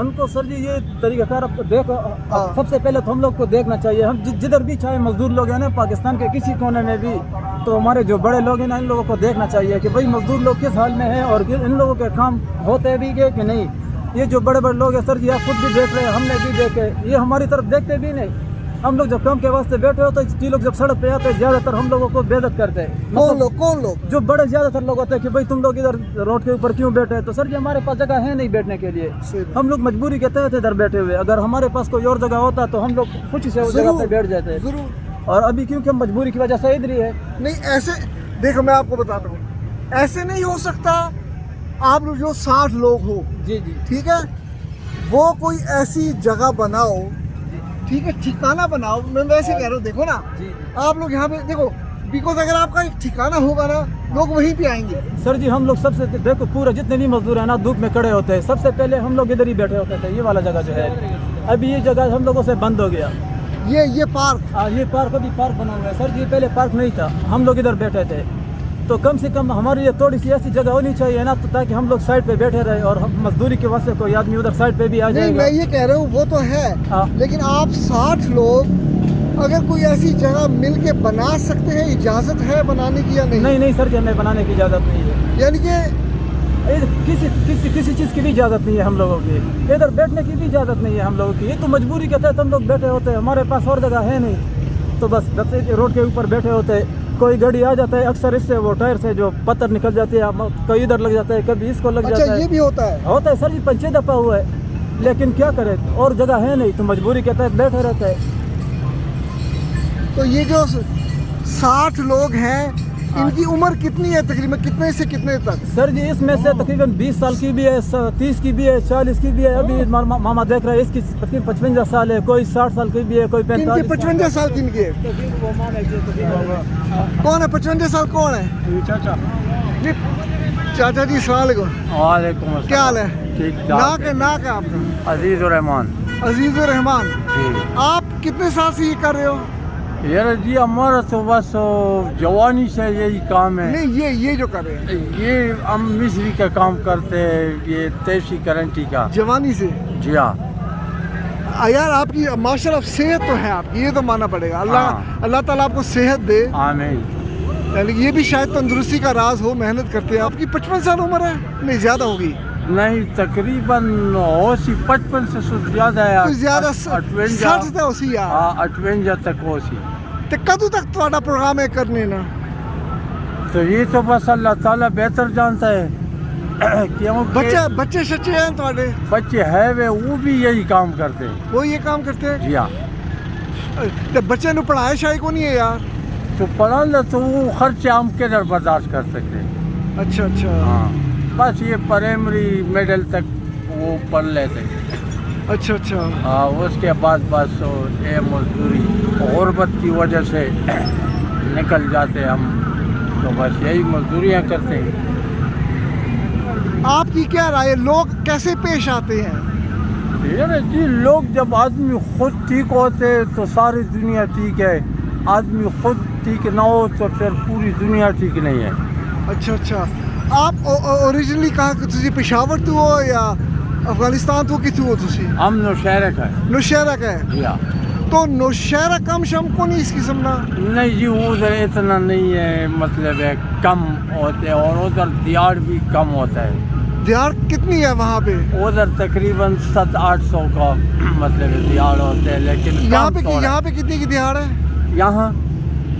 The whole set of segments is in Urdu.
ان کو سر جی یہ طریقہ کار اب دیکھو، سب سے پہلے تو ہم لوگ کو دیکھنا چاہیے، ہم جدھر بھی چاہے مزدور لوگ ہیں نا پاکستان کے کسی کونے میں بھی، تو ہمارے جو بڑے لوگ ہیں نا ان لوگوں کو دیکھنا چاہیے کہ بھائی مزدور لوگ کس حال میں ہیں اور ان لوگوں کے کام ہوتے بھی گئے کہ نہیں۔ یہ جو بڑے بڑے لوگ ہیں سر جی آپ خود بھی دیکھ رہے ہیں، ہم نے بھی دیکھے، یہ ہماری طرف دیکھتے بھی نہیں۔ ہم لوگ جب کام کے واسطے بیٹھے ہوتے ہیں یہ لوگ جب سڑک پہ آتے ہیں زیادہ تر ہم لوگوں کو بے عزت کرتے ہیں۔ کون لوگ جو بڑے زیادہ تر لوگ ہوتے ہیں کہ بھائی تم لوگ ادھر روڈ کے اوپر کیوں بیٹھے ہیں، تو سر جی ہمارے پاس جگہ ہے نہیں بیٹھنے کے لیے، ہم لوگ مجبوری کے تحت ادھر بیٹھے ہوئے، اگر ہمارے پاس کوئی اور جگہ ہوتا تو ہم لوگ خوشی سے اس جگہ پہ بیٹھ جاتے، اور ابھی کیونکہ ہم مجبوری کی وجہ سے ادھر ہی ہے۔ نہیں ایسے دیکھو میں آپ کو بتاتا ہوں، ایسے نہیں ہو سکتا آپ لوگ جو 60 لوگ ہو، جی جی ٹھیک ہے، وہ کوئی ایسی جگہ بناؤ، ٹھیک ہے، ٹھکانہ بناؤ، میں ویسے کہہ رہا ہوں، دیکھو نا جی آپ لوگ یہاں پہ دیکھو، بیکاز اگر آپ کا ایک ٹھکانہ ہوگا نا لوگ وہیں پہ آئیں گے۔ سر جی ہم لوگ سب سے دیکھو پورے جتنے بھی مزدور ہیں نا دھوپ میں کھڑے ہوتے ہیں، سب سے پہلے ہم لوگ ادھر ہی بیٹھے ہوتے تھے، یہ والا جگہ جو ہے ابھی یہ جگہ ہم لوگوں سے بند ہو گیا۔ یہ پارک، یہ پارک ابھی پارک بنا ہوا ہے سر جی، پہلے پارک نہیں تھا، ہم لوگ ادھر بیٹھے تھے، تو کم سے کم ہمارے لیے تھوڑی سی ایسی جگہ ہونی چاہیے نا، تو تاکہ ہم لوگ سائڈ پہ بیٹھے رہے اور ہم مزدوری کے واسطے کوئی آدمی ادھر سائڈ پہ بھی آ جائے نہیں گا۔ میں یہ کہہ رہا ہوں وہ تو ہے، ہاں۔ لیکن آپ 60 لوگ اگر کوئی ایسی جگہ مل کے بنا سکتے ہیں، اجازت ہے بنانے کی یا نہیں؟ نہیں سر جی ہمیں بنانے کی اجازت نہیں ہے، یعنی کہ کسی چیز کی بھی اجازت نہیں ہے ہم لوگوں کی، ادھر بیٹھنے کی بھی اجازت نہیں ہے ہم لوگوں کی، یہ تو مجبوری کے تحت ہم لوگ بیٹھے ہوتے ہیں، ہمارے پاس اور جگہ ہے نہیں، تو بس روڈ کے اوپر بیٹھے ہوتے ہیں، کوئی گاڑی آ جاتا ہے اکثر اس سے وہ ٹائر سے جو پتھر نکل جاتے ہیں، کوئی ادھر لگ جاتا ہے کبھی اس کو لگ جاتا ہے۔ اچھا یہ بھی ہوتا ہے سر جی 5-6 دفعہ ہوا ہے، لیکن کیا کرے اور جگہ ہے نہیں تو مجبوری کے تحت بیٹھے رہتے ہیں۔ تو یہ جو 60 لوگ ہیں ان کی عمر کتنی ہے تقریباً، کتنے سے کتنے تک؟ سر جی اس میں سے تقریباً 20 سال کی بھی ہے، 30 کی بھی ہے، 40 کی بھی ہے، ابھی ماما دیکھ رہے ہیں اس کی تقریباً 55 سال ہے، کوئی 60 سال کی بھی ہے، کوئی 45 کی 55 سال کی ان کی ہے؟ کون ہے 55 سال کون ہے؟ چاچا جی چاچا جی السلام علیکم۔ وعلیکم السلام، کیا حال ہے؟ ٹھیک نا کیا آپ کا؟ عزیز الرحمان عزیز الرحمان۔ جی آپ کتنے سال سے یہ کر رہے ہو؟ یار جی ہمارا تو بس جوانی سے یہی کام ہے، نہیں یہ جو کر رہے ہیں یہ ہم مصری کا کام کرتے ہیں، یہ تیشی کرنٹی کا۔ جوانی سے؟ جی ہاں یار آپ کی ماشاءاللہ صحت تو ہے آپ کی، یہ تو ماننا پڑے گا، ہاں۔ اللہ تعالیٰ آپ کو صحت دے، آمین۔ یعنی یہ بھی شاید تندرستی کا راز ہو، محنت کرتے ہیں۔ آپ کی 55 سال عمر ہے؟ نہیں زیادہ ہوگی؟ نہیں تقریباً 55 سے زیادہ ہے، کچھ زیادہ 60 تک اسی یار۔ ہاں 58 تک ہو سی۔ تو کدو تک تھوڑا پروگرام ہے کرنے نا؟ تو یہ تو بس اللہ تعالیٰ بہتر جانتا ہے، کیونکہ بچے شچے ہیں تھوڑے؟ بچے ہے وہ بھی یہی کام کرتے ہیں۔ وہ یہ کام کرتے ہیں؟ جی ہاں۔ تو بچے نے پڑھایا شاید کو نہیں ہے یار؟ تو پڑھانا تو وہ خرچے ہم کدھر برداشت کر سکتے ہیں۔ اچھا ہاں بس یہ پرائمری میڈل تک وہ پڑھ لیتے۔ اچھا ہاں اس کے بعد بس یہ مزدوری غربت کی وجہ سے نکل جاتے ہم، تو بس یہی مزدوریاں کرتے ہیں۔ آپ کی کیا رائے، لوگ کیسے پیش آتے ہیں؟ یار جی لوگ جب آدمی خود ٹھیک ہوتے تو ساری دنیا ٹھیک ہے، آدمی خود ٹھیک نہ ہو تو پھر پوری دنیا ٹھیک نہیں ہے۔ اچھا آپ اوریجنلی کہاں کہ تسی پشاور تو ہو یا افغانستان تو کتوں ہو تسی؟ ہم نوشہرہ کا ہے۔ نوشہرہ کا ہے؟ جی ہاں۔ تو نوشہرہ کم شم کو نہیں اس قسم نا؟ نہیں جی ادھر اتنا نہیں ہے، مطلب ہے کم ہوتے ہیں، اور ادھر دیہڑ بھی کم ہوتا ہے۔ دیہڑ کتنی ہے وہاں پہ؟ ادھر تقریباً 700-800 کا مطلب دیہڑ ہوتے ہیں، لیکن یہاں پہ کتنی کی دیہڑ ہے؟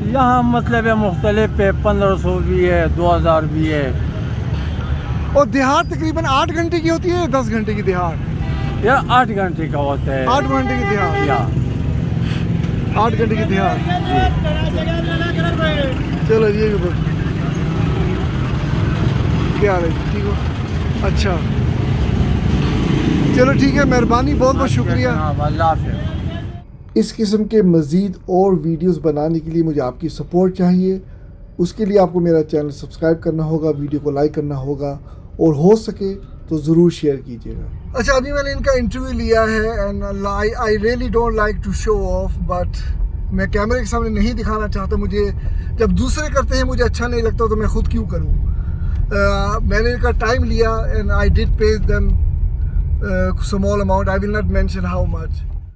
یہاں مطلب ہے مختلف ہے، 1500 بھی ہے، 2000 بھی ہے۔ اور دیہڑ تقریباً 8 گھنٹے کی ہوتی ہے، 10 گھنٹے کی دیہڑ؟ یا 8 گھنٹے کا ہوتا ہے۔ 8 گھنٹے کی دیہڑ؟ یا 8 گھنٹے کی دیہڑ؟ چلو یہ بھی بات کیا ہے، ٹھیک ہو؟ اچھا چلو ٹھیک ہے، مہربانی، بہت بہت شکریہ۔ اللہ حافظ۔ اس قسم کے مزید اور ویڈیوز بنانے کے لیے مجھے آپ کی سپورٹ چاہیے، اس کے لیے آپ کو میرا چینل سبسکرائب کرنا ہوگا، ویڈیو کو لائک کرنا ہوگا، اور ہو سکے تو ضرور شیئر کیجیے گا۔ اچھا ابھی میں نے ان کا انٹرویو لیا ہے، and I really don't like to show off, but میں کیمرے کے سامنے نہیں دکھانا چاہتا، مجھے جب دوسرے کرتے ہیں مجھے اچھا نہیں لگتا تو میں خود کیوں کروں۔ میں نے ان کا ٹائم لیا، and I did pay them small amount. I will not mention how much.